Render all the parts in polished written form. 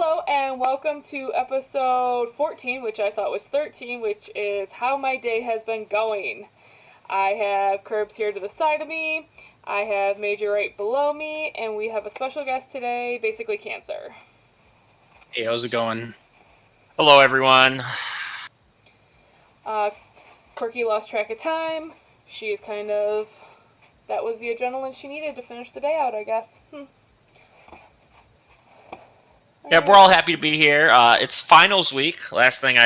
Hello and welcome to episode 14, which I thought was 13, which is how my day has been going. I have Curbs here to the side of me, I have Major right below me, and we have a special guest today, basically Cancer. Hey, how's it going? Hello, everyone. Quirky lost track of time. She is that was the adrenaline she needed to finish the day out, I guess. Yeah, we're all happy to be here. It's finals week. Last time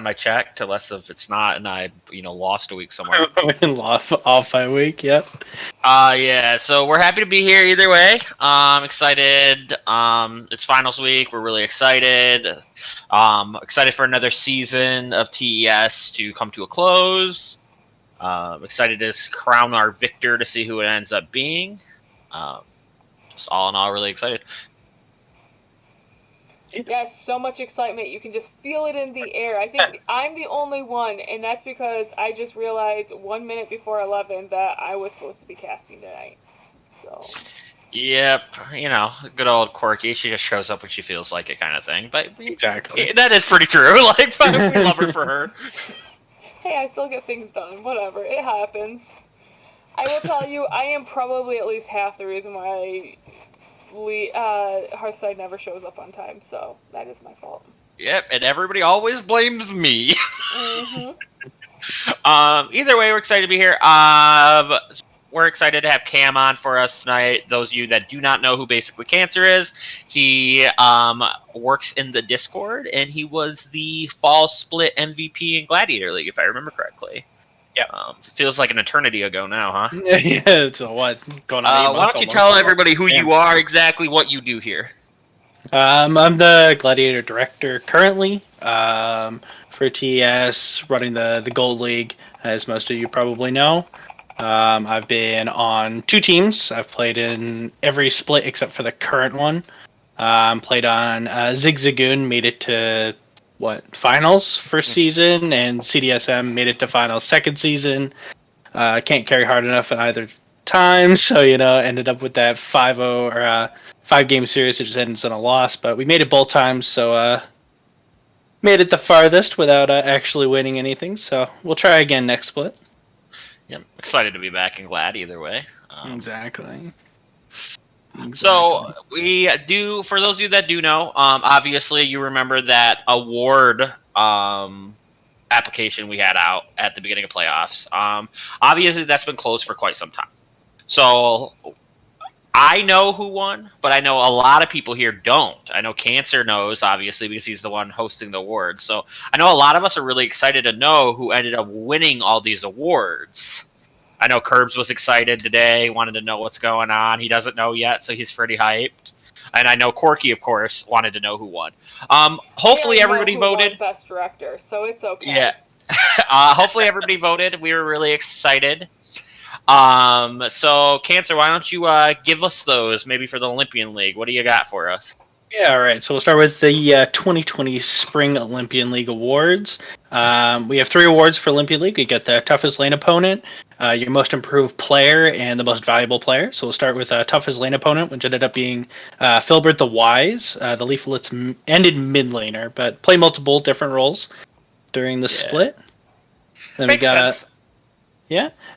I checked, unless if it's not, and I lost a week somewhere. Lost off by a week, yep. Yeah. So we're happy to be here either way. Excited. It's finals week. We're really excited. Excited for another season of TES to come to a close. Excited to crown our victor to see who it ends up being. Just all in all, really excited. Yes, so much excitement. You can just feel it in the air. I think I'm the only one, and that's because I just realized 1 minute before 11 that I was supposed to be casting tonight. So. Yep, good old Quirky. She just shows up when she feels like it, kind of thing. But Exactly. that is pretty true. Like, we love her for her. Hey, I still get things done. Whatever, it happens. I will tell you, I am probably at least half the reason why Hearthside never shows up on time, so that is my fault. Yep, and everybody always blames me. Either way, we're excited to be here. We're excited to have Cam on for us tonight. Those of you that do not know who Basically Cancer is, he works in the Discord, and he was the fall split MVP in Gladiator League, if I remember correctly. Yeah. Feels like an eternity ago now, huh? Yeah, it's what? Going on 8 months, why don't you tell everybody who you are, exactly what you do here? I'm the Gladiator Director currently for TES, running the Gold League, as most of you probably know. I've been on 2 teams. I've played in every split except for the current one. Played on Zigzagoon, made it to finals first season, and CDSM made it to finals second season. Can't carry hard enough at either time, so ended up with that 5-0 or 5-game series. It just ends in a loss, but we made it both times, so made it the farthest without actually winning anything. So we'll try again next split. Yeah, excited to be back and glad either way. Exactly. So we do, for those of you that do know, obviously you remember that award application we had out at the beginning of playoffs. Obviously that's been closed for quite some time. So I know who won, but I know a lot of people here don't. I know Cancer knows, obviously, because he's the one hosting the awards. So I know a lot of us are really excited to know who ended up winning all these awards. I know Curbs was excited today, wanted to know what's going on. He doesn't know yet, so he's pretty hyped. And I know Corky, of course, wanted to know who won. Hopefully everybody voted. Best director, so it's okay. Yeah. Hopefully everybody voted. We were really excited. So Cancer, why don't you give us those, maybe for the Olympian League? What do you got for us? Yeah, all right. So we'll start with the 2020 Spring Olympian League Awards. We have 3 awards for Olympian League. We get the toughest lane opponent, your most improved player, and the most valuable player. So we'll start with toughest lane opponent, which ended up being Filbert the Wise. The Leaflets ended mid laner, but play multiple different roles during the split. Then Makes sense.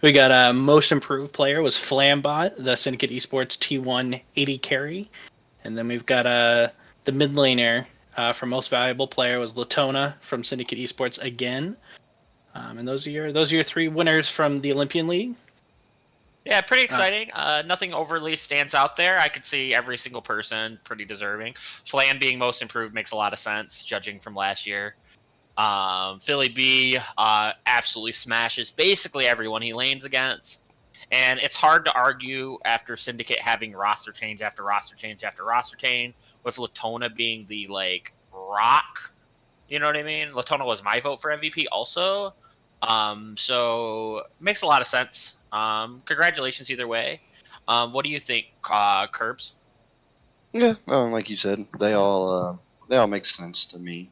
We got most improved player was Flambot, the Syndicate Esports T1 80 carry. And then we've got the mid laner for most valuable player was Latona from Syndicate Esports again. And those are your 3 winners from the Olympian League. Yeah, pretty exciting. Nothing overly stands out there. I could see every single person pretty deserving. Flam being most improved makes a lot of sense, judging from last year. Philly B absolutely smashes basically everyone he lanes against. And it's hard to argue after Syndicate having roster change after roster change after roster change, with Latona being the, rock. You know what I mean? Latona was my vote for MVP also. So makes a lot of sense. Congratulations either way. What do you think, Curbs? Yeah, like you said, they all make sense to me.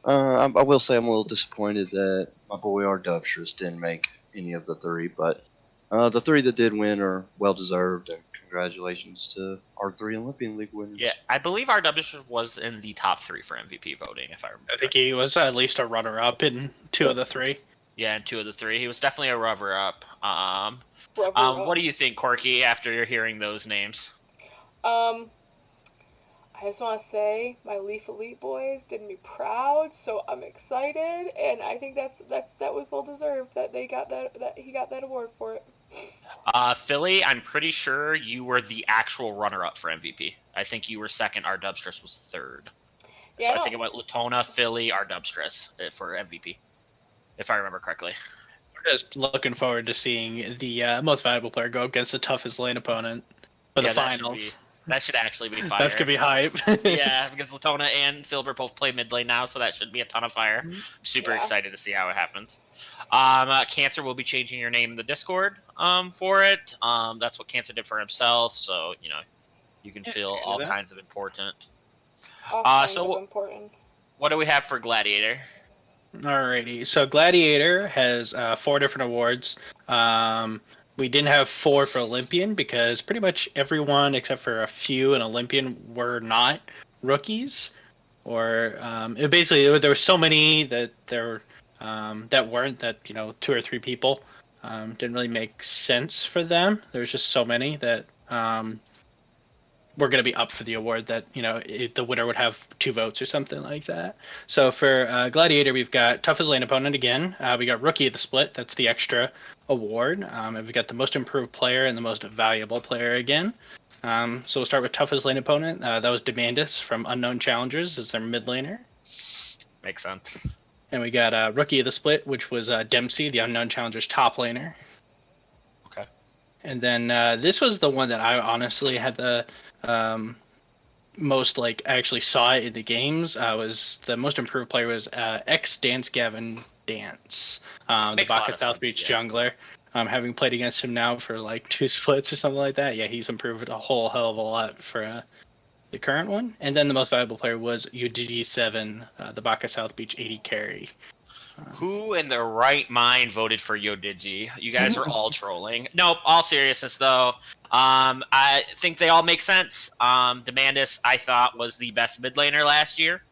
I will say I'm a little disappointed that my boy Arduxtrus didn't make any of the 3, but the 3 that did win are well deserved, and congratulations to our 3 Olympian League winners. Yeah, I believe our Dubsters was in the top 3 for MVP voting, if I remember. I think he was at least a runner-up in 2 of the 3. Yeah, in 2 of the 3, he was definitely a runner-up. Rubber What do you think, Corky? After you're hearing those names? I just want to say my Leaf Elite boys did me proud, so I'm excited, and I think that was well deserved that they got that he got that award for it. Philly, I'm pretty sure you were the actual runner-up for MVP. I think you were second. Our Dubstress was third. Yeah, So I think it went Latona, Philly, our Dubstress for MVP, if I remember correctly. We're just looking forward to seeing the most valuable player go against the toughest lane opponent for the finals. That should actually be fire. That's gonna be hype. Yeah, because Latona and Filbert both play mid lane now, so that should be a ton of fire. I'm super excited to see how it happens. Cancer will be changing your name in the Discord for it. That's what Cancer did for himself, so you can feel all kinds of important. Important. What do we have for Gladiator? Alrighty, so Gladiator has 4 different awards. We didn't have 4 for Olympian because pretty much everyone except for a few in Olympian were not rookies, or basically there were so many that that weren't, that 2 or 3 people didn't really make sense for them. There's just so many that were going to be up for the award that the winner would have 2 votes or something like that. So for Gladiator, we've got toughest lane opponent again. We got rookie of the split. That's the extra award. And we've got the most improved player and the most valuable player again. So we'll start with toughest lane opponent. That was Demandus from Unknown Challengers as their mid laner. Makes sense. And we got rookie of the split, which was Dempsey, the Unknown Challengers top laner. Okay. And then this was the one that I honestly had the most actually saw it in the games. Was the most improved player was ex Dance Gavin Dance, the Baka South Beach jungler. Having played against him now for 2 splits or something like that, yeah, he's improved a whole hell of a lot for the current one. And then the most valuable player was UDG7, the Baka South Beach 80 carry. Who in their right mind voted for Yodigi? You guys are all trolling. Nope, all seriousness though. I think they all make sense. Demandus, I thought, was the best mid laner last year.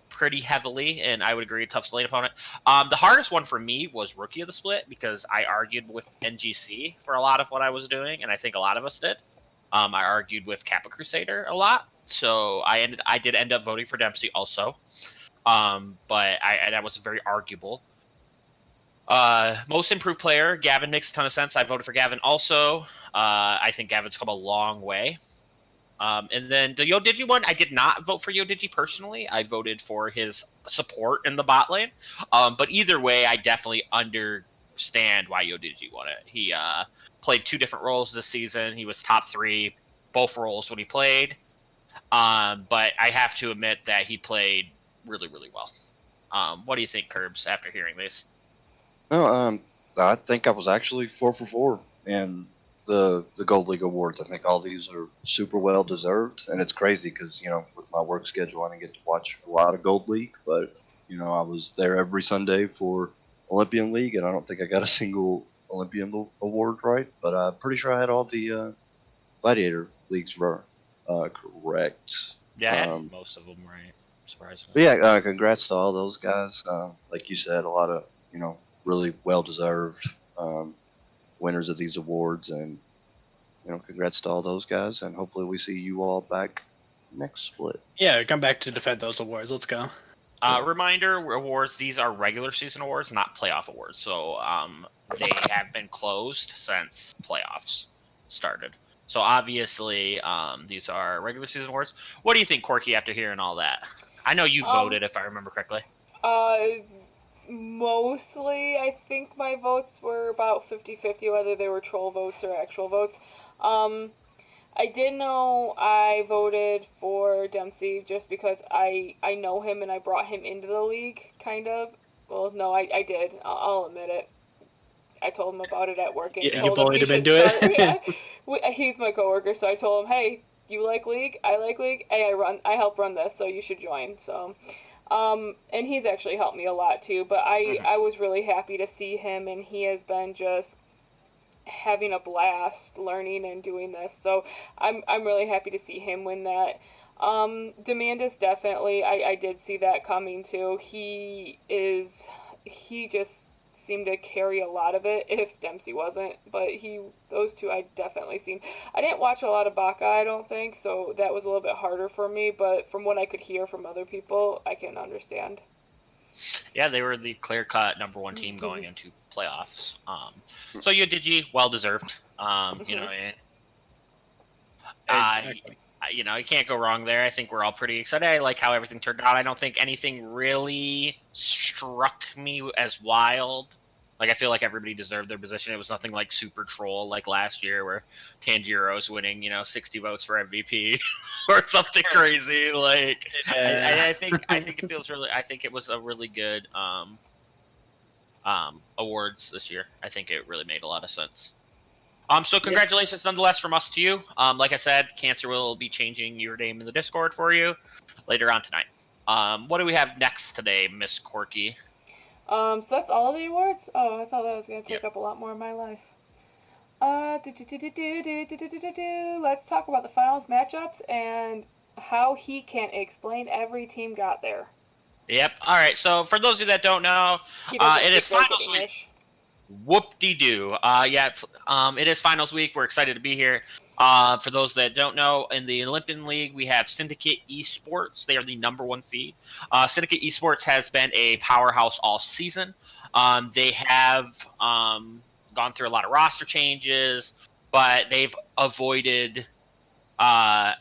Pretty heavily, and I would agree, tough lane opponent. The hardest one for me was rookie of the split because I argued with NGC for a lot of what I was doing, and I think a lot of us did. I argued with Kappa Crusader a lot, so I did end up voting for Dempsey also. But that was very arguable. Most improved player, Gavin makes a ton of sense. I voted for Gavin also. I think Gavin's come a long way. And then the Yodigi one, I did not vote for Yodigi personally. I voted for his support in the bot lane. But either way, I definitely understand why Yodigi won it. He played 2 different roles this season. He was top 3 both roles when he played. But I have to admit that he played really, really well. What do you think, Curbs, after hearing this? No, I think I was actually 4 for 4 in the Gold League awards. I think all these are super well deserved, and it's crazy because with my work schedule, I didn't get to watch a lot of Gold League, but I was there every Sunday for Olympian League, and I don't think I got a single Olympian award right, but I'm pretty sure I had all the Gladiator leagues correct. Yeah, I had most of them right. Surprisingly. But yeah, congrats to all those guys. Like you said, a lot of really well deserved winners of these awards, and congrats to all those guys. And hopefully, we see you all back next split. Yeah, come back to defend those awards. Let's go. Reminder: awards. These are regular season awards, not playoff awards. So they have been closed since playoffs started. So obviously, these are regular season awards. What do you think, Corky, after hearing all that? I know you voted, if I remember correctly. Mostly, I think my votes were about 50-50, whether they were troll votes or actual votes. I did know I voted for Dempsey just because I know him and I brought him into the league, kind of. Well, no, I did. I'll admit it. I told him about it at work. And you bullied him into it? Yeah. He's my coworker, so I told him, hey, you like League? I like League. Hey, I help run this, so you should join. So, and he's actually helped me a lot too. But I was really happy to see him, and he has been just having a blast learning and doing this. So I'm really happy to see him win that. Demandus definitely, I did see that coming too. He just seemed to carry a lot of it if Dempsey wasn't, but those two I definitely seen. I didn't watch a lot of Baka, I don't think, so that was a little bit harder for me, but from what I could hear from other people, I can understand. Yeah, they were the clear-cut number one team going into playoffs. So you Digi, well deserved. You know, you know, you can't go wrong there. I think we're all pretty excited. I like how everything turned out. I don't think anything really struck me as wild. Like, I feel like everybody deserved their position. It was nothing like super troll like last year where Tanjiro's winning, 60 votes for MVP or something crazy. Like, I think it feels really. I think it was a really good awards this year. I think it really made a lot of sense. So congratulations nonetheless from us to you. Like I said, Cancer will be changing your name in the Discord for you later on tonight. What do we have next today, Miss Corky? So that's all of the awards? Oh, I thought that was going to take up a lot more of my life. Let's talk about the finals matchups and how he can't explain every team got there. Yep. All right. So for those of you that don't know, it is finals week. Whoop-de-doo. It is finals week. We're excited to be here. For those that don't know, in the Olympian League, we have Syndicate Esports. They are the number one seed. Syndicate Esports has been a powerhouse all season. They have gone through a lot of roster changes, but they've avoided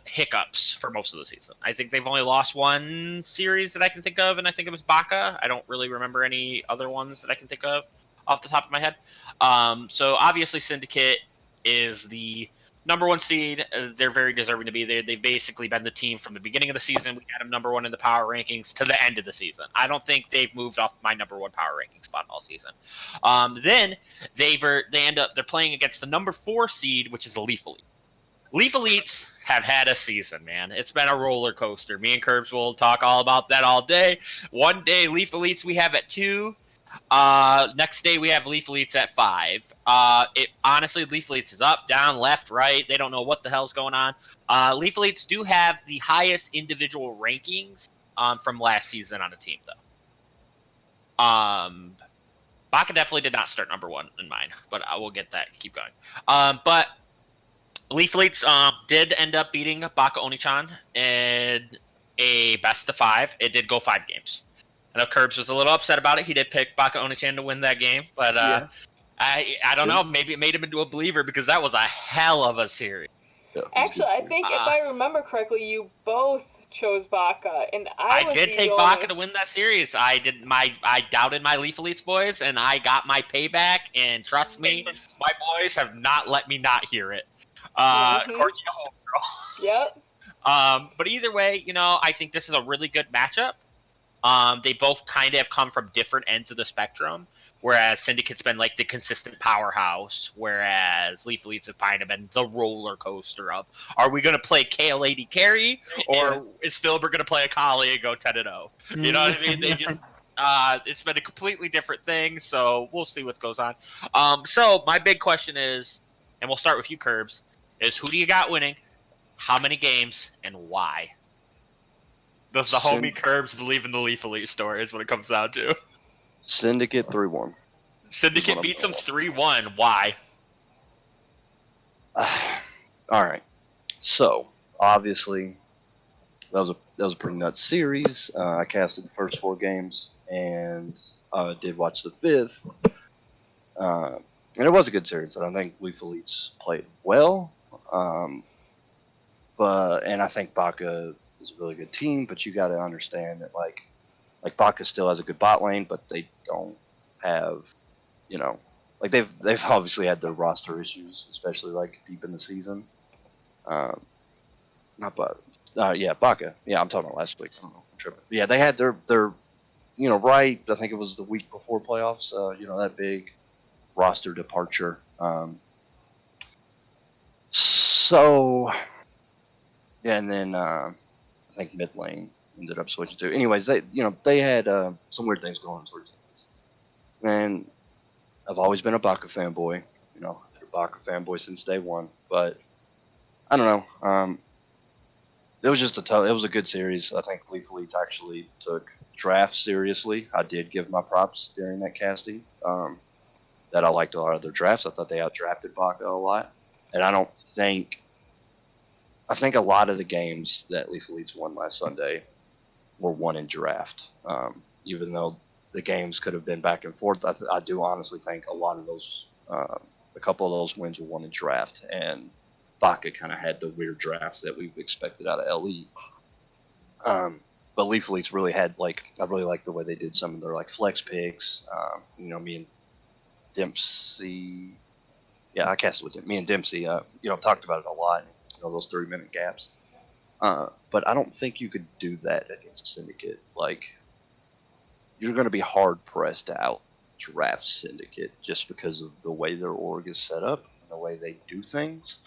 hiccups for most of the season. I think they've only lost one series that I can think of, and I think it was Baka. I don't really remember any other ones that I can think of off the top of my head. So obviously Syndicate is the number one seed. They're very deserving to be there. They've basically been the team from the beginning of the season. We had them number one in the power rankings to the end of the season. I don't think they've moved off my number one power ranking spot all season. Then they're playing against the number 4 seed, which is the Leaf Elite. Leaf Elites have had a season, man. It's been a roller coaster. Me and Curbs will talk all about that all day. One day, Leaf Elites we have at 2. Next day we have Leaf Elites at 5. Honestly, Leaf Elites is up, down, left, right. They don't know what the hell's going on. Leaf Elites do have the highest individual rankings from last season on a team, though. Baka definitely did not start number 1 in mine, but I will get that. Keep going. But Leaf Elites did end up beating Baka Onichan in a best of 5. It did go 5 games. I know Curbs was a little upset about it. He did pick Baka Onichan to win that game, but I don't know. Maybe it made him into a believer because that was a hell of a series. Yeah, actually, I think if I remember correctly, you both chose Baka, and I did take Baka to win that series. I doubted my Leaf Elites boys, and I got my payback. And trust me, my boys have not let me not hear it. Corky, homegirl. Yep. But either way, I think this is a really good matchup. They both kind of have come from different ends of the spectrum, whereas Syndicate's been like the consistent powerhouse, whereas Leaf Elites have kind of been the roller coaster of, are we going to play KLAD carry, or is Philbert going to play a Kali and go 10-0? You know what I mean? They just, it's been a completely different thing, so we'll see what goes on. So my big question is, and we'll start with you, Curbs, is who do you got winning, how many games, and why? Does the homie Curbs believe in the Leaf Elite story is what it comes down to. Syndicate 3-1. Syndicate beats them 3-1. Why? All right. So, obviously, that was a pretty nuts series. I casted the first 4 games and did watch the 5th. And it was a good series. I think Leaf Elites played well. And I think Baka is a really good team, but you got to understand that like Baka still has a good bot lane, but they don't have, like they've obviously had their roster issues, especially like deep in the season. Not Baka. Baka. Yeah, I'm talking about last week. I don't know. I'm tripping. Yeah, they had their right. I think it was the week before playoffs. That big roster departure. And then I think mid lane ended up switching to. Anyways, they had some weird things going on towards the end. And I've always been a Baka fanboy. They're Baka fanboy since day one, but I don't know. It was just it was a good series. I think Lethal Eats actually took drafts seriously. I did give my props during that casting. That I liked a lot of their drafts. I thought they outdrafted Baka a lot, and I think a lot of the games that Lethal Eats won last Sunday were won in draft. Even though the games could have been back and forth, I do honestly think a lot of those, a couple of those wins were won in draft, and Baka kind of had the weird drafts that we've expected out of LE. But Lethal Eats really had I really like the way they did some of their flex picks. Me and Dempsey, yeah, I casted with him. Me and Dempsey, talked about it a lot. Those 3-minute gaps. But I don't think you could do that against Syndicate. You're going to be hard pressed to out draft Syndicate just because of the way their org is set up and the way they do things.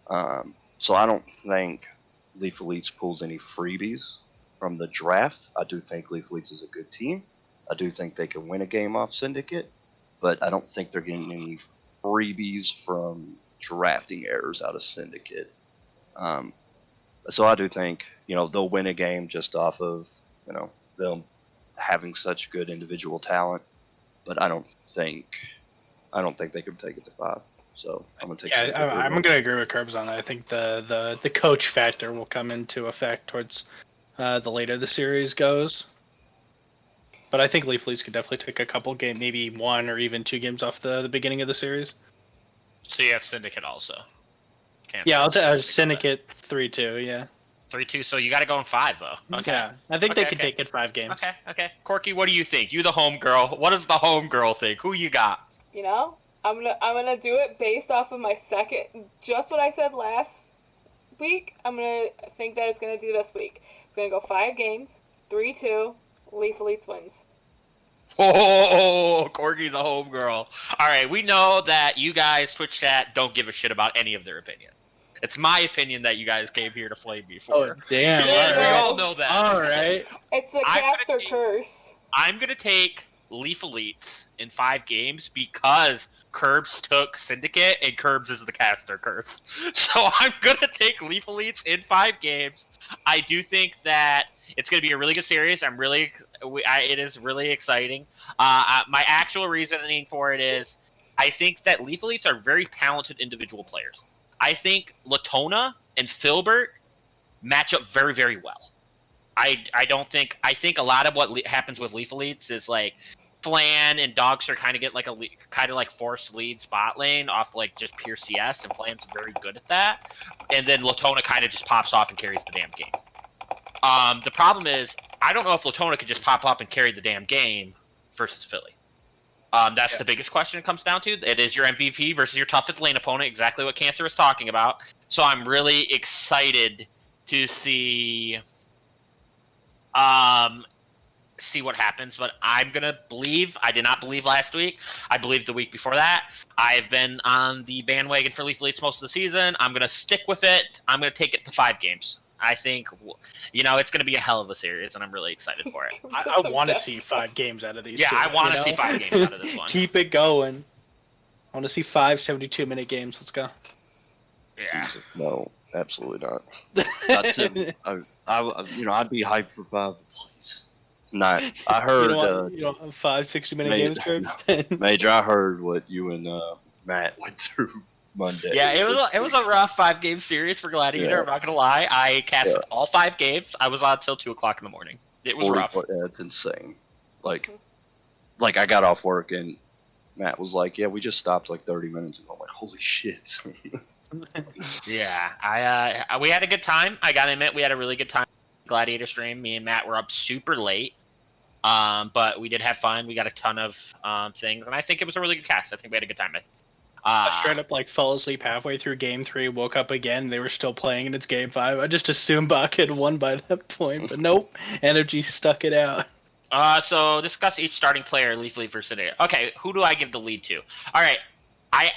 So I don't think Lethal Eats pulls any freebies from the draft. I do think Lethal Eats is a good team. I do think they can win a game off Syndicate, but I don't think they're getting any freebies from drafting errors out of Syndicate. So I do think they'll win a game just off of them having such good individual talent, but I don't think they could take it to 5. So I'm gonna take. Yeah, I'm gonna agree with Curbs on that. I think the coach factor will come into effect towards the later the series goes. But I think Leaf Leads could definitely take a couple game, maybe 1 or even 2 games off the beginning of the series. So you have Syndicate also. Yeah, I'll take Syndicate 3-2. Yeah. 3-2. So you got to go in 5 though. Okay. Yeah, I think they can take it 5 games. Okay. Corky, what do you think? You the home girl. What does the home girl think? Who you got? I'm gonna do it based off of my second, just what I said last week. I'm gonna think that it's gonna do this week. It's gonna go 5 games, 3-2. Lethal Eats wins. Oh, Corky the home girl. All right, we know that you guys, Twitch chat, don't give a shit about any of their opinion. It's my opinion that you guys came here to flame me for. Oh, damn. Yeah, We all know that. All right. It's the caster curse. I'm going to take Lethal Eats in 5 games because Curbs took Syndicate and Curbs is the caster curse. So I'm going to take Lethal Eats in 5 games. I do think that it's going to be a really good series. It is really exciting. My actual reasoning for it is I think that Lethal Eats are very talented individual players. I think Latona and Filbert match up very, very well. I think a lot of what happens with Lethal Eats is Flan and Dogster kind of get forced lead spot lane off just pure CS, and Flan's very good at that. And then Latona kind of just pops off and carries the damn game. The problem is I don't know if Latona could just pop up and carry the damn game versus Philly. That's the biggest question it comes down to. It is your MVP versus your toughest lane opponent, exactly what Cancer was talking about. So I'm really excited to see what happens, but I'm gonna believe. I did not believe last week. I believed the week before that. I've been on the bandwagon for Lethal Eats most of the season. I'm gonna stick with it. I'm gonna take it to 5 games. I think, it's gonna be a hell of a series, and I'm really excited for it. I want to see 5 games out of these. Yeah, two, I want to see 5 games out of this one. Keep it going. I want to see 5 72-minute games. Let's go. Yeah. No, absolutely not. I'd be hyped for 5, please. Not. I heard. You don't have 5 60-minute games, Curbs? Major, I heard what you and Matt went through Monday. Yeah, it was a rough 5-game series for Gladiator. Yeah. I'm not gonna lie. I casted all 5 games. I was on till 2:00 in the morning. It was rough. Yeah, it's insane. I got off work and Matt was like, "Yeah, we just stopped 30 minutes ago." I'm like, "Holy shit!" Yeah, we had a good time. I gotta admit, we had a really good time. Gladiator stream. Me and Matt were up super late, but we did have fun. We got a ton of things, and I think it was a really good cast. I think we had a good time. I straight up fell asleep halfway through game 3, woke up again, they were still playing, and it's game 5. I just assumed Bach had won by that point, but nope, Energy stuck it out. So discuss each starting player, Leafly versus Syndicate. Okay, who do I give the lead to? All right, I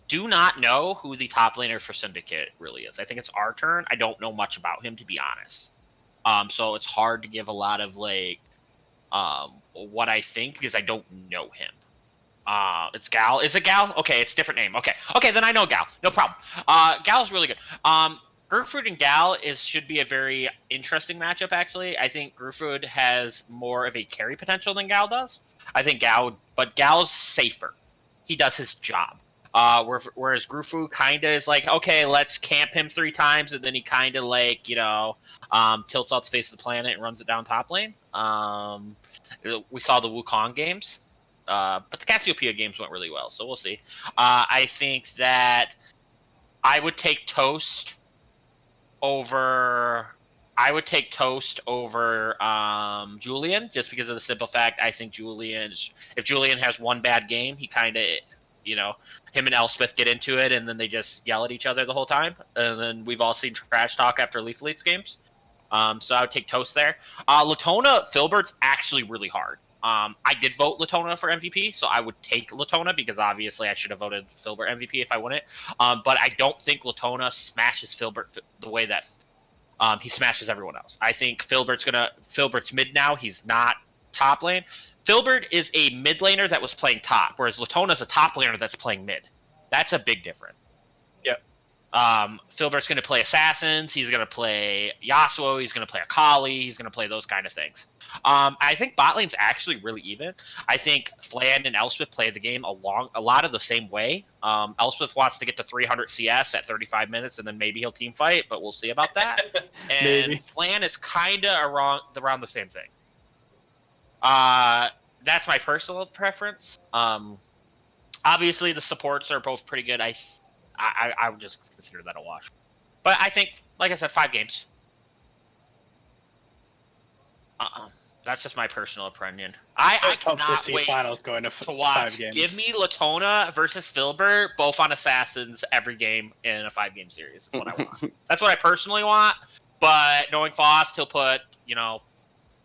do not know who the top laner for Syndicate really is. I think it's our turn. I don't know much about him, to be honest. So it's hard to give a lot of what I think because I don't know him. It's Gal. Is it Gal? Okay, it's a different name. Okay, then I know Gal. No problem. Gal's really good. Gertrude and Gal should be a very interesting matchup. Actually, I think Gertrude has more of a carry potential than Gal does. I think but Gal's safer. He does his job. Whereas Grufu kind of is like, okay, let's camp him 3 times, and then he kind of like, tilts off the face of the planet and runs it down top lane. We saw the Wukong games, but the Cassiopeia games went really well, so we'll see. I think that I would take Toast over. Julian, just because of the simple fact I think if Julian has one bad game, he kind of, him and Elspeth get into it, and then they just yell at each other the whole time. And then we've all seen trash talk after Leaf Leads games. So I would take Toast there. Latona Filbert's actually really hard. I did vote Latona for MVP, so I would take Latona because obviously I should have voted Filbert MVP if I won it. But I don't think Latona smashes Filbert the way that he smashes everyone else. I think Filbert's mid now. He's not top lane. Filbert is a mid laner that was playing top, whereas Latona's a top laner that's playing mid. That's a big difference. Yep. Filbert's going to play assassins. He's going to play Yasuo. He's going to play Akali. He's going to play those kind of things. I think bot lane's actually really even. I think Flan and Elspeth play the game a lot of the same way. Elspeth wants to get to 300 CS at 35 minutes, and then maybe he'll team fight, but we'll see about that. And maybe. Flan is kind of around the same thing. That's my personal preference. Obviously, the supports are both pretty good. I would just consider that a wash. But I think, like I said, 5 games. That's just my personal opinion. I cannot wait finals going to watch. 5 games. Give me Latona versus Filbert, both on Assassins, every game in a 5-game series. That's what I want. That's what I personally want. But knowing Faust, he'll put,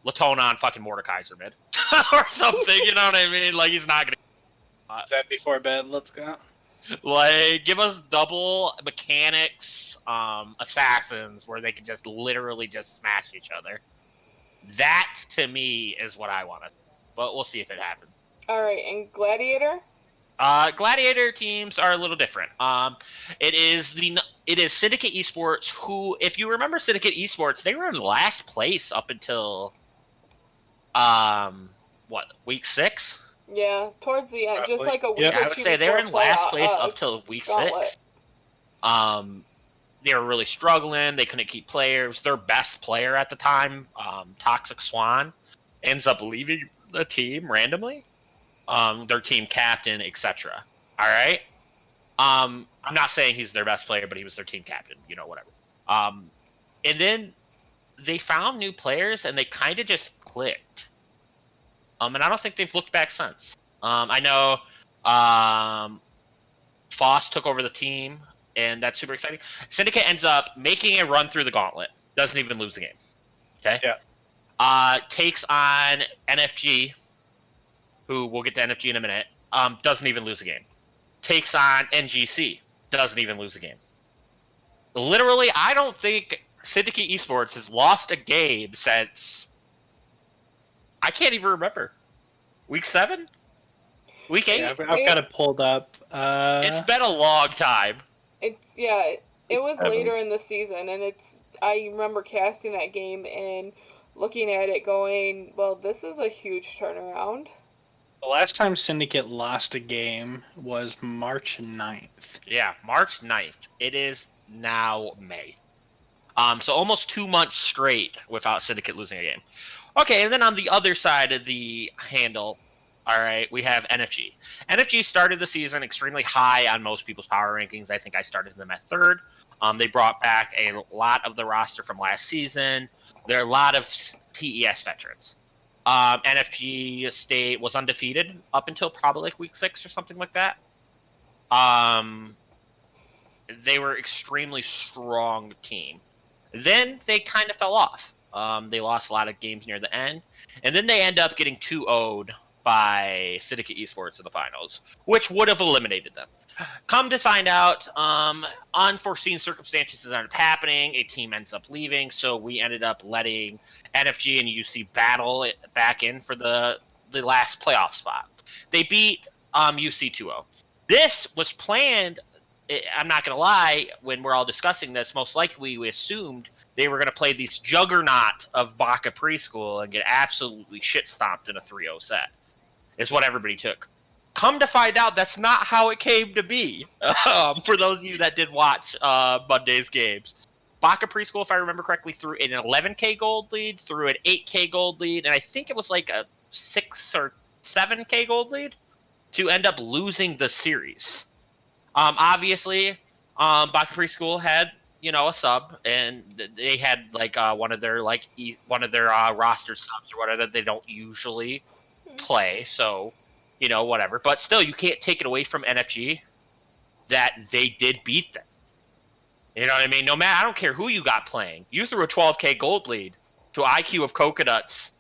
Latona on fucking Mordekaiser mid. Or something, you know what I mean? Like, he's not going to... that before bed, let's go. Like, give us double mechanics assassins where they can just literally just smash each other. That, to me, is what I wanted. But we'll see if it happens. Alright, and Gladiator? Gladiator teams are a little different. It is Syndicate Esports who, if you remember Syndicate Esports, they were in last place up until, week 6? Yeah, towards the end, just like a week. Yeah, I would say they were in last place up till week 6. They were really struggling. They couldn't keep players. Their best player at the time, Toxic Swan, ends up leaving the team randomly. Their team captain, etc. All right. I'm not saying he's their best player, but he was their team captain. Whatever. And then they found new players, and they kind of just clicked. And I don't think they've looked back since. I know Foss took over the team, and that's super exciting. Syndicate ends up making a run through the gauntlet. Doesn't even lose the game. Okay? Yeah. Takes on NFG, who we'll get to NFG in a minute. Doesn't even lose the game. Takes on NGC. Doesn't even lose the game. Literally, I don't think Syndicate Esports has lost a game since... I can't even remember. Week 7? Week 8? Yeah, I've got it pulled up. It's been a long time. It was later in the season, and I remember casting that game and looking at it going, well, this is a huge turnaround. The last time Syndicate lost a game was March 9th. Yeah, March 9th. It is now May. So almost 2 months straight without Syndicate losing a game. Okay, and then on the other side of the handle, all right, we have NFG. NFG started the season extremely high on most people's power rankings. I think I started them at 3rd. They brought back a lot of the roster from last season. There are a lot of TES veterans. NFG was undefeated up until probably like week 6 or something like that. They were extremely strong team. Then they kind of fell off. They lost a lot of games near the end. And then they end up getting 2-0'd by Syndicate Esports in the finals, which would have eliminated them. Come to find out, unforeseen circumstances ended up happening. A team ends up leaving, so we ended up letting NFG and UC battle it back in for the last playoff spot. They beat UC 2-0. This was planned. I'm not going to lie, when we're all discussing this, most likely we assumed they were going to play this juggernaut of Baka Preschool and get absolutely shit-stomped in a 3-0 set, is what everybody took. Come to find out, that's not how it came to be, for those of you that did watch Monday's games. Baka Preschool, if I remember correctly, threw an 11K gold lead, threw an 8K gold lead, and I think it was like a 6 or 7K gold lead to end up losing the series. Obviously, Baka Preschool had a sub, and they had like one of their roster subs or whatever that they don't usually play. So whatever. But still, you can't take it away from NFG that they did beat them. You know what I mean? No matter, I don't care who you got playing. You threw a 12K gold lead to IQ of Coconuts,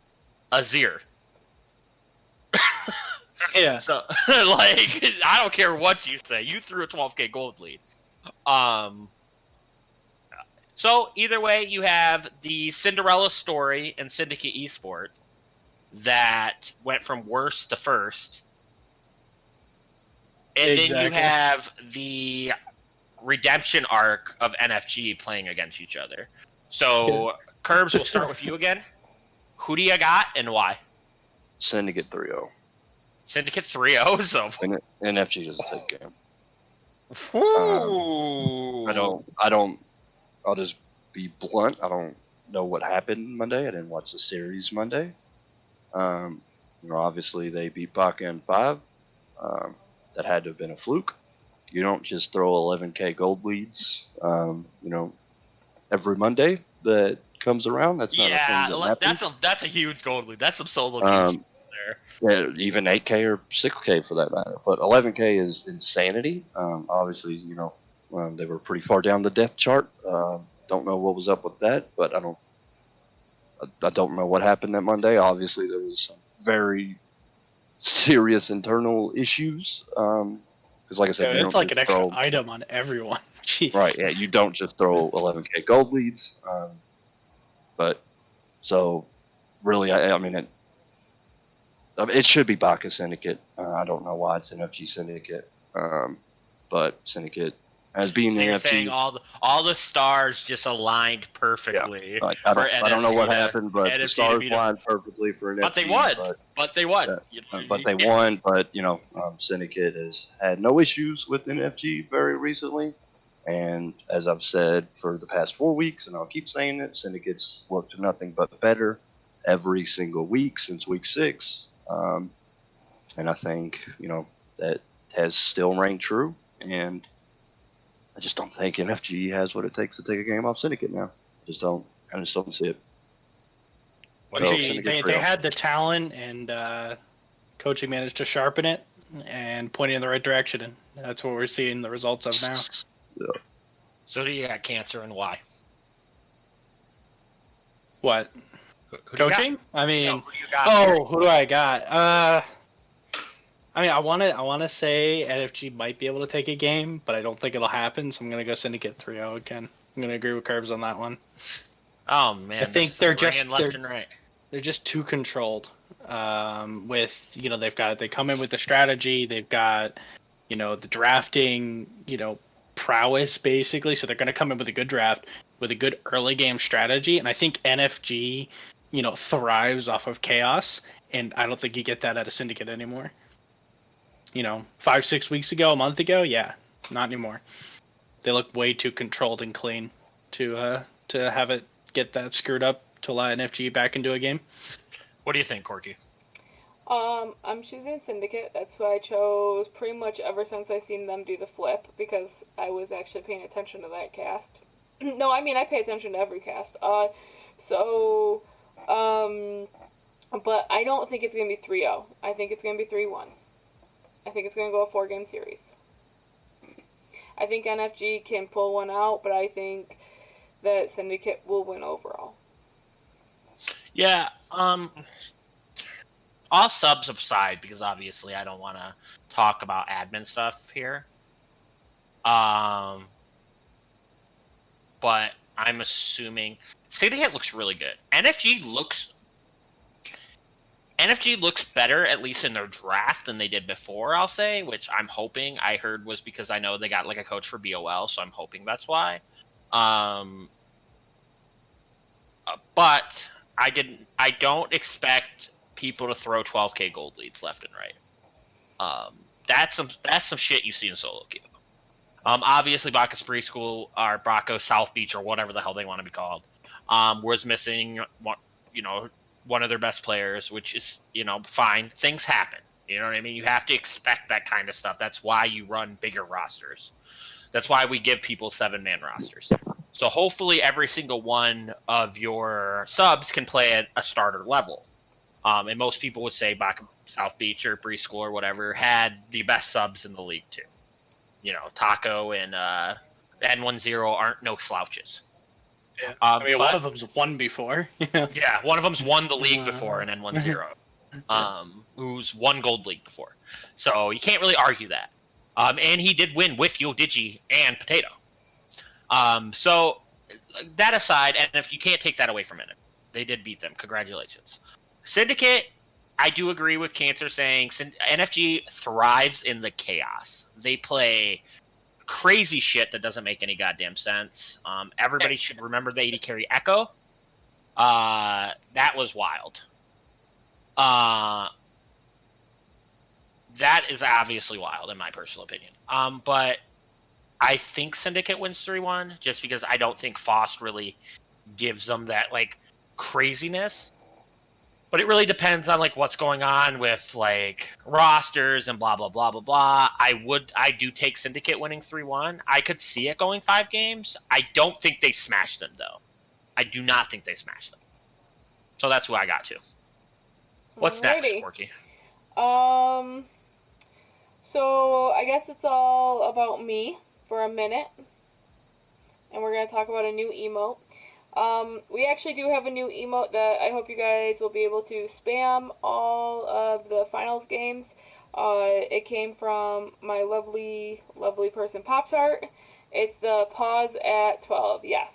Azir. Yeah. So, like, I don't care what you say. You threw a 12K gold lead. So, either way, you have the Cinderella story and Syndicate Esports that went from worst to first. And then you have the redemption arc of NFG playing against each other. So, Curbs, we'll start with you again. Who do you got and why? Syndicate 3-0. Syndicate 3-0, so NFG doesn't take game. Ooh. I'll just be blunt. I don't know what happened Monday. I didn't watch the series Monday. Obviously they beat Baka in 5. That had to have been a fluke. You don't just throw 11K gold leads, every Monday that comes around. That's not a thing that happens. That's a huge gold lead. That's some solo queues there. Yeah, even 8K or 6K for that matter. But 11K is insanity. Obviously, they were pretty far down the depth chart. Don't know what was up with that, but I don't know what happened that Monday. Obviously, there was some very serious internal issues. Because, like I said, it's like an extra item on everyone. Jeez. Right? Yeah, you don't just throw 11K gold leads. But so really, I mean, it should be Baka Syndicate. I don't know why it's NFG Syndicate. But Syndicate, as being the NFG, saying all the stars just aligned perfectly. Yeah, I don't know what happened, but the stars aligned perfectly for NFG. But they won. But they won. But they won. But Syndicate has had no issues with NFG very recently. And as I've said for the past 4 weeks, and I'll keep saying it, Syndicate's looked nothing but better every single week since week 6. And I think, that has still reigned true. And I just don't think NFG has what it takes to take a game off Syndicate now. I just don't see it. They had the talent, and coaching managed to sharpen it and point it in the right direction. And that's what we're seeing the results of now. Yeah. So do you got Cancer, and why? What? Who coaching? I mean, no, who do I got? I mean, I want to say NFG might be able to take a game, but I don't think it'll happen. So I'm gonna go Syndicate 3-0 again. I'm gonna agree with Curbs on that one. Oh man, I think they're just left and right. They're just too controlled. They come in with the strategy. They've got the drafting prowess basically. So they're gonna come in with a good draft with a good early game strategy, and I think NFG thrives off of chaos, and I don't think you get that at a Syndicate anymore. 5-6 weeks ago, a month ago, yeah, not anymore. They look way too controlled and clean to have it get that screwed up to allow NFG back into a game. What do you think, Corky? I'm choosing Syndicate. That's who I chose pretty much ever since I seen them do the flip, because I was actually paying attention to that cast. No, I mean, I pay attention to every cast. But I don't think it's going to be 3-0. I think it's going to be 3-1. I think it's going to go a 4-game series. I think NFG can pull one out, but I think that Syndicate will win overall. Yeah, all subs aside, because obviously I don't want to talk about admin stuff here. But I'm assuming Syndicate looks really good. NFG looks NFG looks better, at least in their draft, than they did before, I'll say, which I'm hoping I heard was because I know they got like a coach for BOL, so I'm hoping that's why. But I don't expect people to throw 12K gold leads left and right. That's some shit you see in solo queue. Obviously Bacchus Preschool or Bracco South Beach or whatever the hell they want to be called, was missing one of their best players, which is, fine. Things happen. You know what I mean? You have to expect that kind of stuff. That's why you run bigger rosters. That's why we give people 7-man rosters. So hopefully every single one of your subs can play at a starter level. And most people would say back South Beach or Preschool or whatever had the best subs in the league too. Taco and N10 aren't no slouches. Yeah. I mean, one of them's won before. Yeah, one of them's won the league before in N10, who's won Gold League before. So you can't really argue that. And he did win with Yo Digi and Potato. So that aside, and if you can't take that away from it, they did beat them. Congratulations. Syndicate, I do agree with Cancer saying NFG thrives in the chaos. They play crazy shit that doesn't make any goddamn sense. Everybody should remember the 80 carry Echo. That was wild. That is obviously wild in my personal opinion. But I think Syndicate wins 3-1 just because I don't think Fost really gives them that like craziness. But it really depends on like what's going on with like rosters and blah blah blah blah blah. I do take Syndicate winning 3-1. I could see it going 5 games. I don't think they smashed them though. I do not think they smashed them. So that's who I got to. What's next, Porky? So I guess it's all about me for a minute. And we're going to talk about a new emote. We actually do have a new emote that I hope you guys will be able to spam all of the finals games. It came from my lovely, lovely person, Pop-Tart. It's the pause at 12, yes.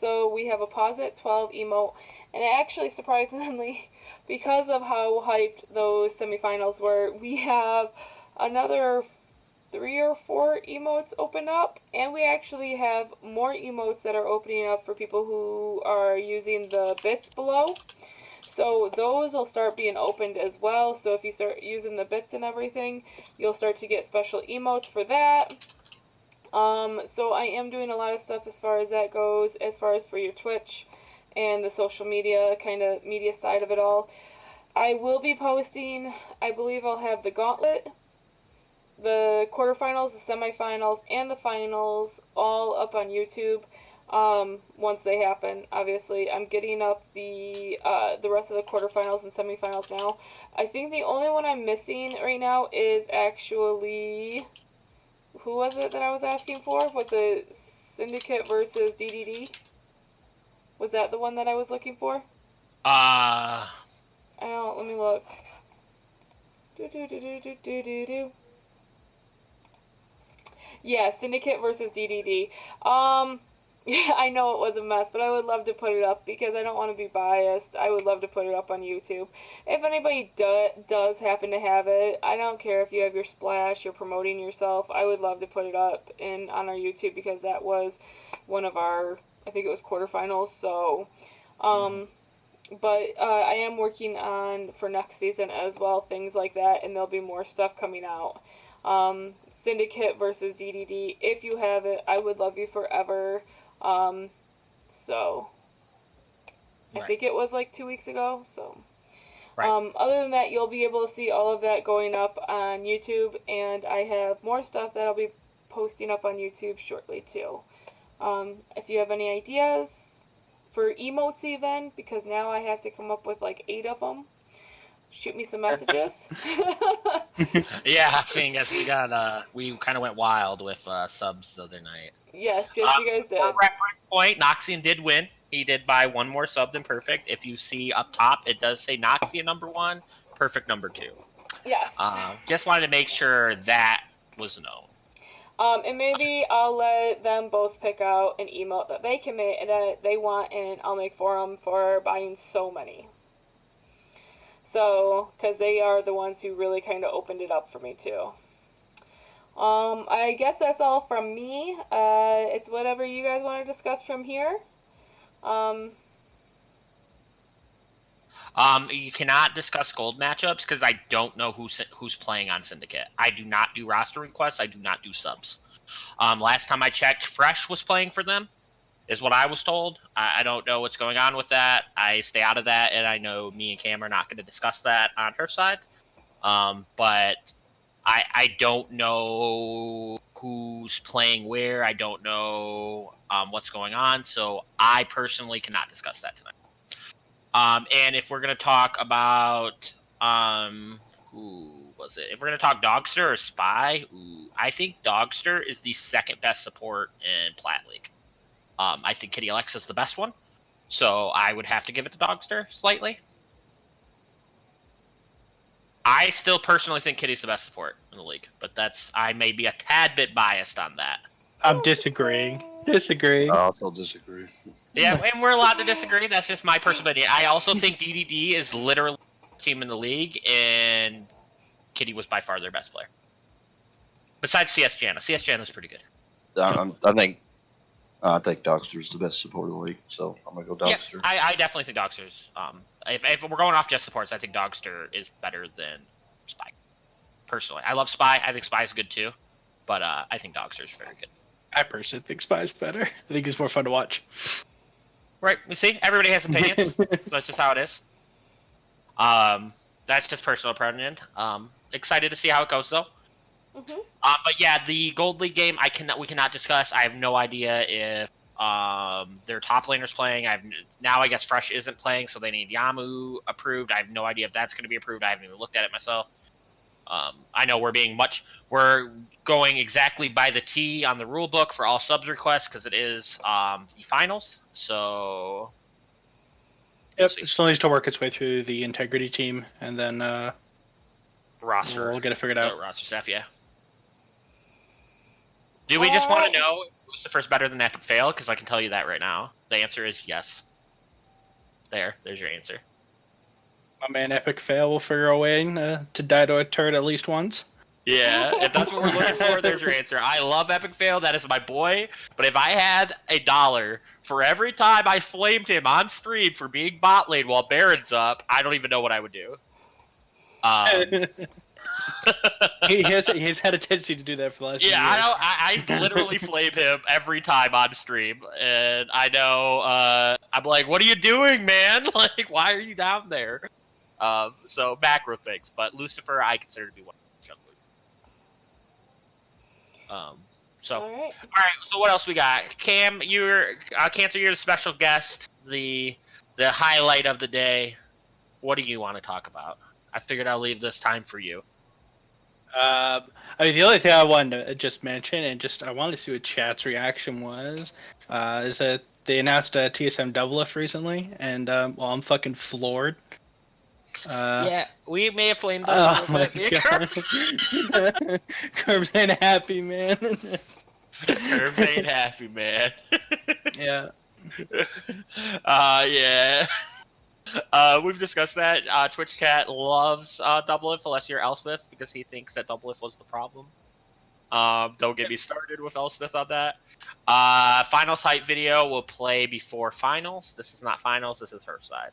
So we have a pause at 12 emote, and it actually, surprisingly, because of how hyped those semifinals were, we have another 3 or 4 emotes open up, and we actually have more emotes that are opening up for people who are using the bits below. So those will start being opened as well. So if you start using the bits and everything, you'll start to get special emotes for that. So I am doing a lot of stuff as far as that goes, as far as for your Twitch and the social media, kind of media side of it all. I will be posting, I believe I'll have the gauntlet, the quarterfinals, the semifinals, and the finals all up on YouTube once they happen. Obviously, I'm getting up the rest of the quarterfinals and semifinals now. I think the only one I'm missing right now is actually, who was it that I was asking for? Was it Syndicate versus DDD? Was that the one that I was looking for? I don't, let me look. Yeah, Syndicate versus DDD. Yeah, I know it was a mess, but I would love to put it up because I don't want to be biased. I would love to put it up on YouTube. If anybody does happen to have it, I don't care if you have your splash, you're promoting yourself. I would love to put it up on our YouTube because that was one of our, I think it was quarterfinals. So, but I am working on for next season as well, things like that, and there'll be more stuff coming out. Syndicate versus DDD. If you have it, I would love you forever. So I think it was like 2 weeks ago. So other than that, you'll be able to see all of that going up on YouTube, and I have more stuff that I'll be posting up on YouTube shortly too. If you have any ideas for emotes even, because now I have to come up with like 8 of them, shoot me some messages. Yeah, seeing as we kind of went wild with subs the other night. Yes, you guys did. For reference point, Noxian did win. He did buy one more sub than Perfect. If you see up top, it does say Noxian number 1, Perfect number 2. Yes. Just wanted to make sure that was known. And maybe I'll let them both pick out an emote that they can make that they want, and I'll make for them for buying so many. So, because they are the ones who really kind of opened it up for me too. I guess that's all from me. It's whatever you guys want to discuss from here. You cannot discuss gold matchups because I don't know who's playing on Syndicate. I do not do roster requests. I do not do subs. Last time I checked, Fresh was playing for them, is what I was told. I don't know what's going on with that. I stay out of that, and I know me and Cam are not going to discuss that on Hearthside. But I don't know who's playing where. I don't know what's going on. So I personally cannot discuss that tonight. And if we're going to talk about who was it? If we're going to talk Dogster or Spy, I think Dogster is the second best support in Plat League. I think Kitty Alexa is the best one, so I would have to give it to Dogster slightly. I still personally think Kitty's the best support in the league, but I may be a tad bit biased on that. I'm disagreeing. I also disagree. Yeah, and we're allowed to disagree. That's just my personal opinion. I also think DDD is literally the team in the league, and Kitty was by far their best player. Besides CS Janna. CS Janna's pretty good. I think Dogster's the best support of the league, so I'm gonna go Dogster. Yeah, I definitely think Dogster's. If we're going off just supports, I think Dogster is better than Spy. Personally, I love Spy. I think Spy's good too, but I think Dogster's very good. I personally think Spy's better. I think it's more fun to watch. Right, you see, everybody has opinions. So that's just how it is. That's just personal opinion. Excited to see how it goes though. Mm-hmm. But yeah, the Gold League game, we cannot discuss. I have no idea if their top laner's playing. I guess Fresh isn't playing, so they need Yamu approved. I have no idea if that's going to be approved. I haven't even looked at it myself. I know we're going exactly by the T on the rule book for all subs requests because it is the finals. So Yep, it still needs to work its way through the integrity team, and then roster. we'll get it figured out. Roster staff, yeah. Do we just want to know who's the first better than Epic Fail? Because I can tell you that right now. The answer is yes. There's your answer. My man Epic Fail will figure a way to die to a turret at least once. Yeah, if that's what we're looking for, there's your answer. I love Epic Fail. That is my boy. But if I had $1 for every time I flamed him on stream for being bot lane while Baron's up, I don't even know what I would do. He's had a tendency to do that for the last few years. I know. I literally flame him every time on stream, and I know. I'm like, "What are you doing, man? Like, why are you down there?" So macro things, but Lucifer, I consider to be one of the So All right. So what else we got? Cam, Cancer. You're the special guest, the highlight of the day. What do you want to talk about? I figured I'll leave this time for you. I mean, the only thing I wanted to just mention, and I wanted to see what chat's reaction was, is that they announced a TSM double lift recently, and I'm fucking floored. Yeah, we may have flamed us a little bit. Curbs ain't happy, man. Curbs ain't happy, man. Yeah. Yeah. We've discussed that. Twitch chat loves Doublelift unless you're Elspeth because he thinks that Doublelift was the problem. Don't get me started with Elspeth on that. Finals hype video will play before finals. This is not finals. This is Hearthside.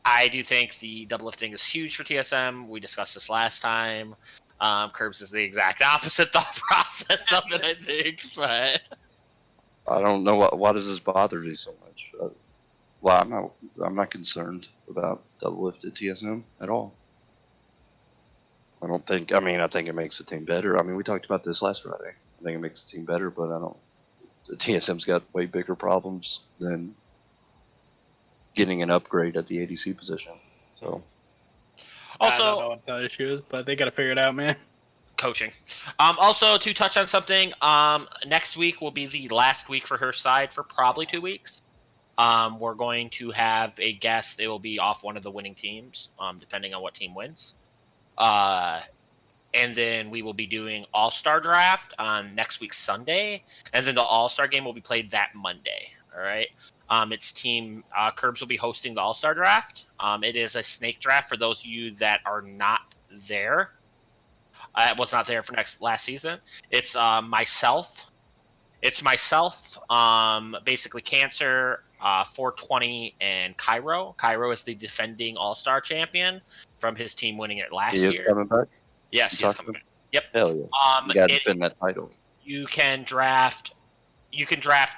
I do think the doublelift thing is huge for TSM. We discussed this last time. Curbs is the exact opposite thought process of it, I think. But I don't know why does this bother you so much. Well, I'm not concerned about double lift at TSM at all. I think it makes the team better. I mean, we talked about this last Friday. I think it makes the team better, but the TSM's got way bigger problems than getting an upgrade at the ADC position. So I don't know what the issue is, but they got to figure it out, man. Coaching. Also, to touch on something, next week will be the last week for her side for probably 2 weeks. We're going to have a guest. It will be off one of the winning teams, depending on what team wins. And then we will be doing All-Star Draft on next week's Sunday. And then the All-Star game will be played that Monday. All right. Its team Curbs will be hosting the All-Star Draft. It is a snake draft for those of you that are not there. Was not there for last season. It's myself. Basically Cancer, 420, and Cairo. Cairo is the defending All-Star champion from his team winning it last He is year. coming back? Yes, he is coming back. Yep. Hell yeah. You got to defend that title. You can draft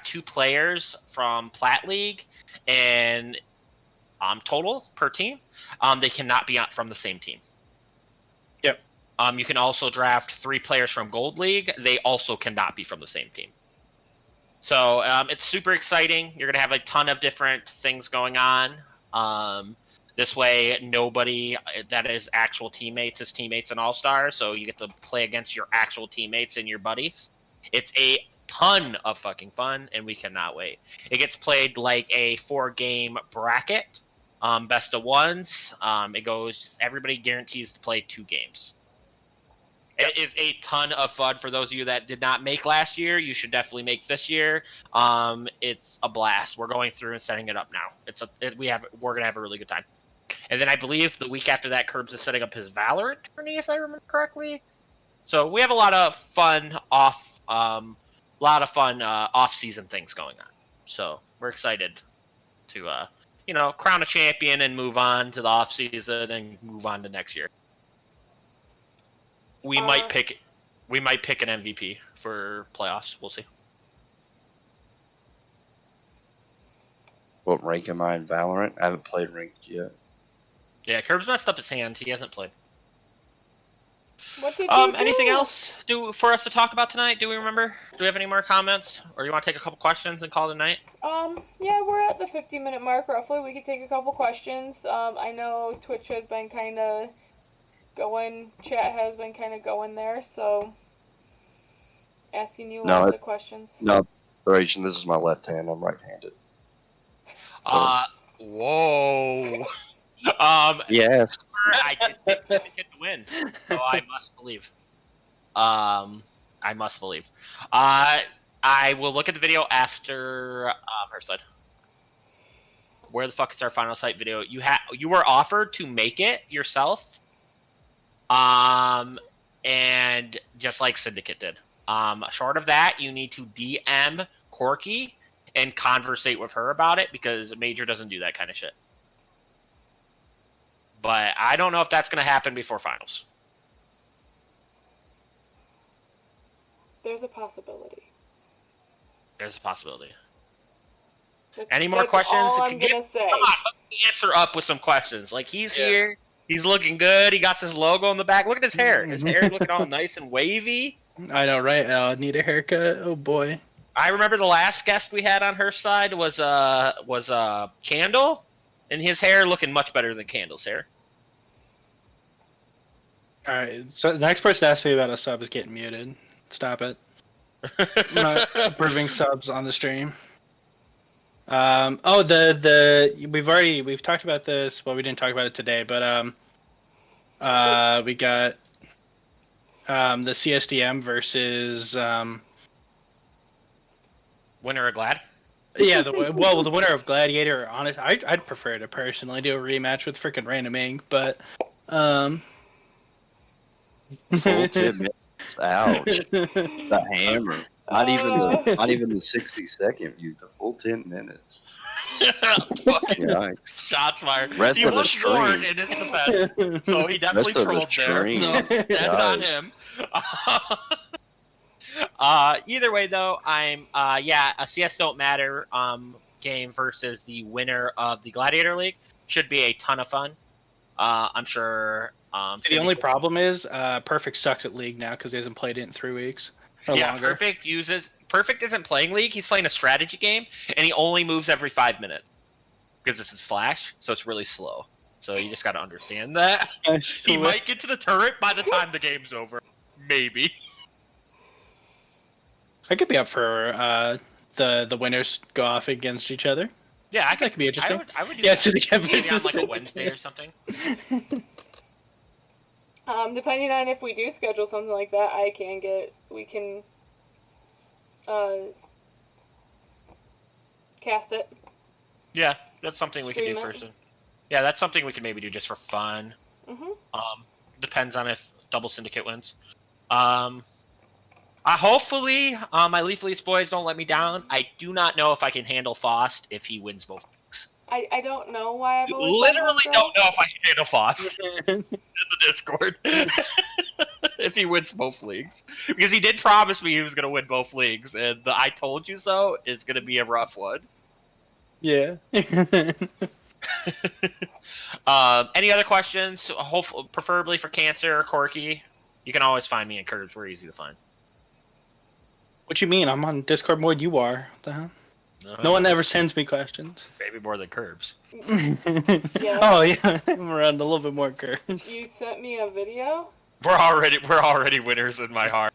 2 players from Plat League, and total per team. They cannot be from the same team. Yep. You can also draft 3 players from Gold League. They also cannot be from the same team. So it's super exciting. You're going to have a ton of different things going on. This way, nobody that is actual teammates is teammates in All-Star, so you get to play against your actual teammates and your buddies. It's a ton of fucking fun, and we cannot wait. It gets played like a 4-game bracket, best of ones. Everybody guarantees to play 2 games. It is a ton of fun for those of you that did not make last year. You should definitely make this year. It's a blast. We're going through and setting it up now. We're gonna have a really good time. And then I believe the week after that, Curbs is setting up his Valorant tourney, if I remember correctly. So we have a lot of fun off-season things going on. So we're excited to crown a champion and move on to the off-season and move on to next year. We might pick an MVP for playoffs. We'll see. What rank am I in Valorant? I haven't played ranked yet. Yeah, Curbs messed up his hand. He hasn't played. What did you do? Anything else for us to talk about tonight? Do we remember? Do we have any more comments? Or you want to take a couple questions and call it a night? Yeah, we're at the 50-minute mark roughly. We could take a couple questions. I know Twitch has been kind of going, chat has been kind of going there, so asking you lots of questions. No, this is my left hand. I'm right-handed. Whoa. Yes. I did hit the win, so I must believe. I will look at the video after Hearthside. Where the fuck is our final site video? You were offered to make it yourself. And just like Syndicate did. Short of that, you need to DM Corky and conversate with her about it because Major doesn't do that kind of shit. But I don't know if that's going to happen before finals. There's a possibility. Any more questions? All I'm gonna say. Come on, let me answer up with some questions. Like, he's here. He's looking good. He got his logo on the back. Look at his hair. His hair looking all nice and wavy. I know, right? I need a haircut. Oh boy. I remember the last guest we had on her side was Candle, and his hair looking much better than Candle's hair. All right. So the next person asked me about a sub is getting muted. Stop it. I'm not approving subs on the stream. We've talked about this. Well, we didn't talk about it today, but we got the CSDM versus Winner of Glad. Yeah, the winner of Gladiator. Honest, I'd prefer to personally do a rematch with freaking Random Inc. But Full 10 minutes. Ouch. The hammer. Not even the 60-second view. The full 10 minutes. Shots fired. Rest He of the was stream. warned in his defense, so he definitely Rest of the trolled there. stream. So that's on him. Either way, though, a CS Don't Matter game versus the winner of the Gladiator League should be a ton of fun. I'm sure. The only problem is Perfect sucks at League now because he hasn't played it in 3 weeks. Longer. Perfect isn't playing League. He's playing a strategy game, and he only moves every 5 minutes because it's his flash, so it's really slow. So you just got to understand that. He might get to the turret by the time the game's over. Maybe. I could be up for the winners go off against each other. Yeah, that could be interesting. I would do that. Maybe on like a Wednesday or something. Depending on if we do schedule something like that, we can cast it. Yeah, that's something we could do Stream it. first. Yeah, that's something we could maybe do just for fun. Mhm. Depends on if Double Syndicate wins. Hopefully, my Leaf Leafs boys don't let me down. I do not know if I can handle Fost if he wins both. I don't know why I've always thought Literally so. don't know if I can handle Fost in the Discord if he wins both leagues, because he did promise me he was going to win both leagues, and the "I told you so" is going to be a rough one. Yeah. Any other questions? Hopefully, preferably for Cancer or Corky. You can always find me in Curves. We're easy to find. What you mean? I'm on Discord more than you are. What the hell? No one ever sends me questions. Maybe more than Curbs. Yeah. Oh yeah, I'm around a little bit more curves. You sent me a video? We're already winners in my heart.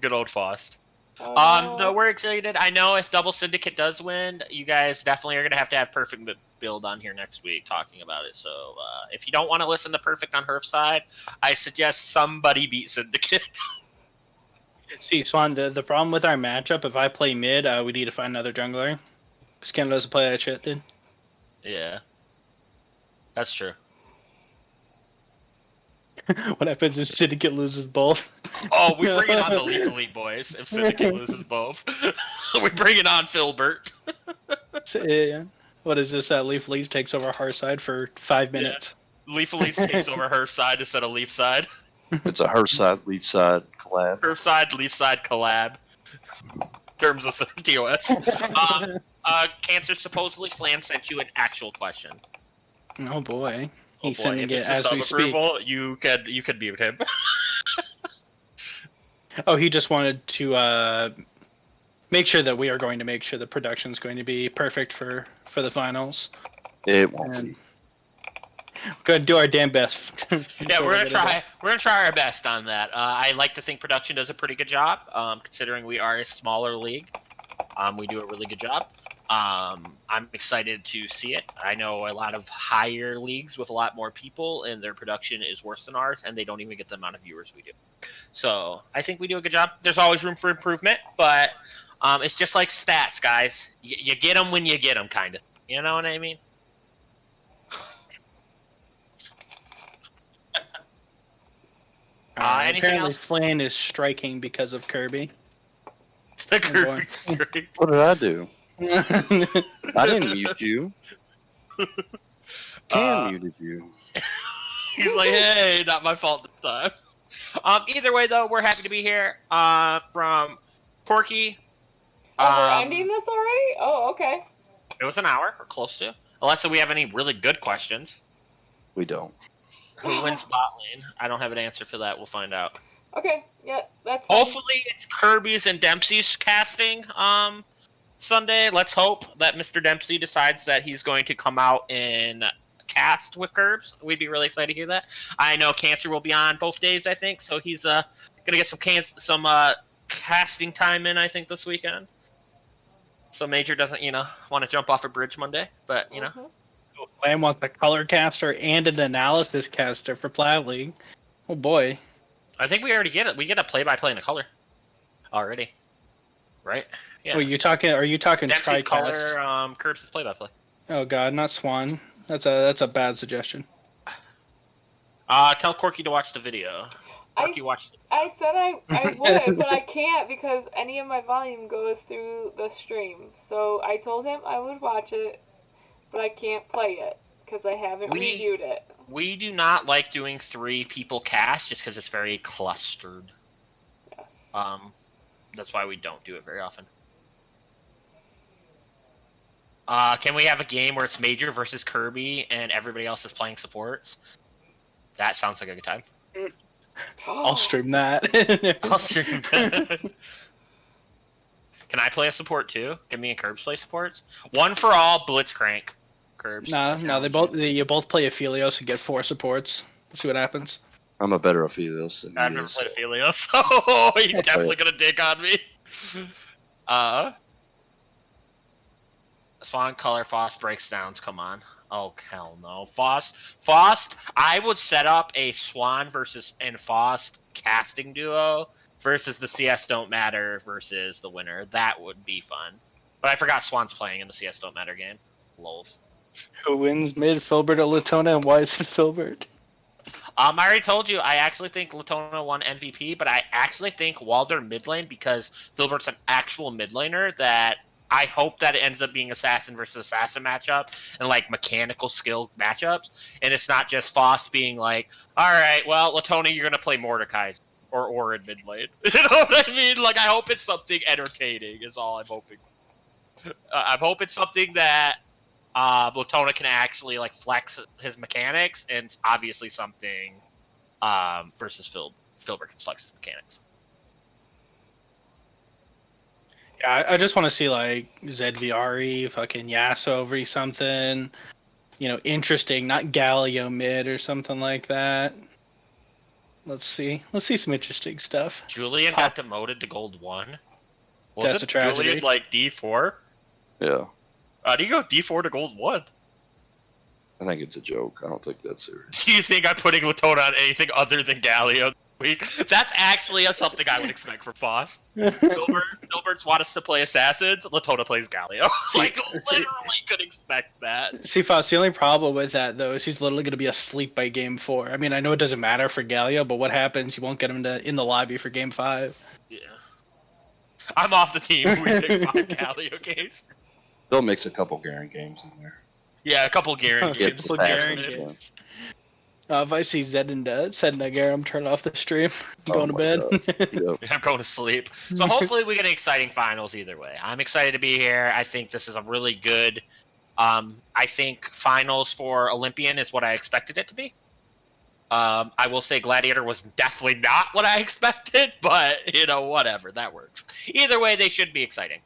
Good old Fost. Oh, No, we're excited. I know if Double Syndicate does win, you guys definitely are gonna have to have Perfect build on here next week talking about it. So if you don't want to listen to Perfect on Hearthside, I suggest somebody beat Syndicate. See, Swan, the problem with our matchup, if I play mid, we need to find another jungler. Because Ken doesn't play that shit, dude. Yeah, that's true. What happens if Syndicate loses both? Oh, we bring it on the Leaf Elite boys if Syndicate loses both. We bring it on Filbert. Yeah. What is this? Leaf Leeds takes over Hearthside for 5 minutes. Leaf Elite takes over her side instead of Leaf side. It's a Hearthside, Leaf side collab. Her side, Leaf side collab. In terms of TOS. Cancer, supposedly Flan sent you an actual question. Oh boy. He's If sending it it's a as sub we speak. approval, you could mute him. Oh, he just wanted to make sure that we are going to make sure the production's going to be perfect for the finals. It won't And be. we're going to do our damn best. Yeah, we're gonna try. We're gonna try our best on that. I like to think production does a pretty good job, considering we are a smaller league. We do a really good job. I'm excited to see it. I know a lot of higher leagues with a lot more people, and their production is worse than ours, and they don't even get the amount of viewers we do. So I think we do a good job. There's always room for improvement, but it's just like stats, guys. You get them when you get them, kind of. You know what I mean? Anything Apparently, else? Flan is striking because of Kirby. The boy. Kirby streak. What did I do? I didn't mute you. Cam muted you. He's like, hey, not my fault this time. Either way, though, we're happy to be here. From Corky. Oh, we're ending this already? Oh, okay. It was an hour, or close to. Unless we have any really good questions. We don't. Who wins bot lane? I don't have an answer for that. We'll find out. Okay, yeah, that's fine. Hopefully, it's Kirby's and Dempsey's casting Sunday. Let's hope that Mr. Dempsey decides that he's going to come out and cast with Curbs. We'd be really excited to hear that. I know Cancer will be on both days, I think, so he's gonna get some casting time in, I think, this weekend. So Major doesn't, want to jump off a bridge Monday, but Flan wants a color caster and an analysis caster for Plat League. Oh boy. I think we already get it. We get a play-by-play in a color already, right? Yeah. Are you talking Dempsey's TriCast? color, Curbs is play-by-play. Oh god, not Swan. That's a bad suggestion. Tell Corky to watch the video. Corky watched it. I said I would, but I can't because any of my volume goes through the stream. So I told him I would watch it, but I can't play it because I haven't reviewed it. We do not like doing 3 people cast just because it's very clustered. Yes. That's why we don't do it very often. Can we have a game where it's Major versus Kirby and everybody else is playing supports? That sounds like a good time. I'll stream that. I'll stream that. Can I play a support too? Can me and Curbs play supports? One for all, Blitzcrank. Curbs. No, you both play Aphelios and get 4 supports. Let's see what happens. I'm a better Aphelios than I've he never is. played Aphelios, so he's definitely gonna dig on me. Swan color Fost breakdowns. Come on. Oh hell no, Fost. I would set up a Swan and Fost casting duo versus the CS Don't Matter versus the winner. That would be fun. But I forgot Swan's playing in the CS Don't Matter game. Lols. Who wins mid, Filbert or Latona, and why is it Filbert? I already told you, I actually think Latona won MVP, but I actually think Walder mid lane because Filbert's an actual mid laner that I hope that it ends up being assassin versus assassin matchup and like mechanical skill matchups. And it's not just Foss being like, all right, well, Latona, you're going to play Mordekaiser or in mid lane. You know what I mean? Like, I hope it's something entertaining, is all I'm hoping. I'm hoping something that Latona can actually like flex his mechanics, and obviously something versus Filbert can flex his mechanics. Yeah, I just want to see like ZVRE, fucking Yasuo something, interesting, not Galio mid or something like that. Let's see some interesting stuff. Julian got demoted to Gold 1. That's a tragedy. Julian like D4? Yeah, How do you go D4 to Gold 1? I think it's a joke. I don't think that's serious. Do you think I'm putting Latona on anything other than Galio this week? That's actually something I would expect for Foss. Filbert's want us to play Assassins, Latona plays Galio. Like, literally could expect that. See, Foss, the only problem with that, though, is he's literally going to be asleep by Game 4. I mean, I know it doesn't matter for Galio, but what happens? You won't get him in the lobby for Game 5. Yeah. I'm off the team. We pick 5 Galio games. They'll mix a couple Garen games in there. Yeah, a couple Garen Get games. the Garen fast games. If I see Zed and Garen, I'm turning off the stream. I'm Oh going to my bed. God. Yep. I'm going to sleep. So hopefully we get an exciting finals either way. I'm excited to be here. I think this is a really good. I think finals for Olympian is what I expected it to be. I will say Gladiator was definitely not what I expected, but whatever, that works. Either way, they should be exciting.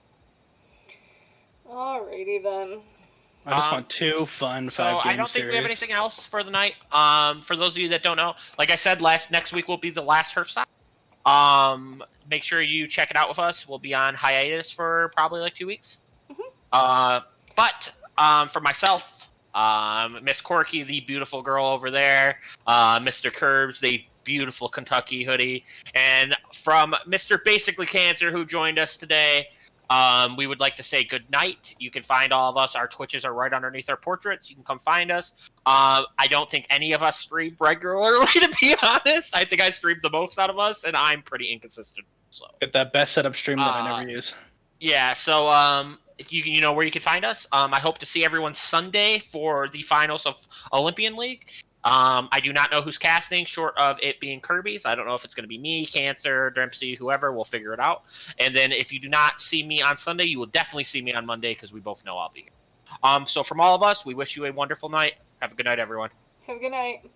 Alrighty then. I just want 2 fun 5 game So I don't think we have series. anything else for the night. For those of you that don't know, like I said, next week will be the last Hearthside. Make sure you check it out with us. We'll be on hiatus for probably like 2 weeks. But for myself, Miss Corky, the beautiful girl over there, Mr. Curbs, the beautiful Kentucky hoodie, and from Mr. Basically Cancer, who joined us today, we would like to say good night. You can find all of us. Our Twitches are right underneath our portraits. You can come find us. I don't think any of us stream regularly, to be honest. I think I stream the most out of us, and I'm pretty inconsistent. So Get that best setup stream that I never use. yeah, so you know where you can find us. I hope to see everyone Sunday for the finals of Olympian League. I do not know who's casting, short of it being Kirby's. I don't know if it's going to be me, Cancer, Dempsey, whoever. We'll figure it out. And then if you do not see me on Sunday, you will definitely see me on Monday because we both know I'll be here. So from all of us, we wish you a wonderful night. Have a good night, everyone. Have a good night.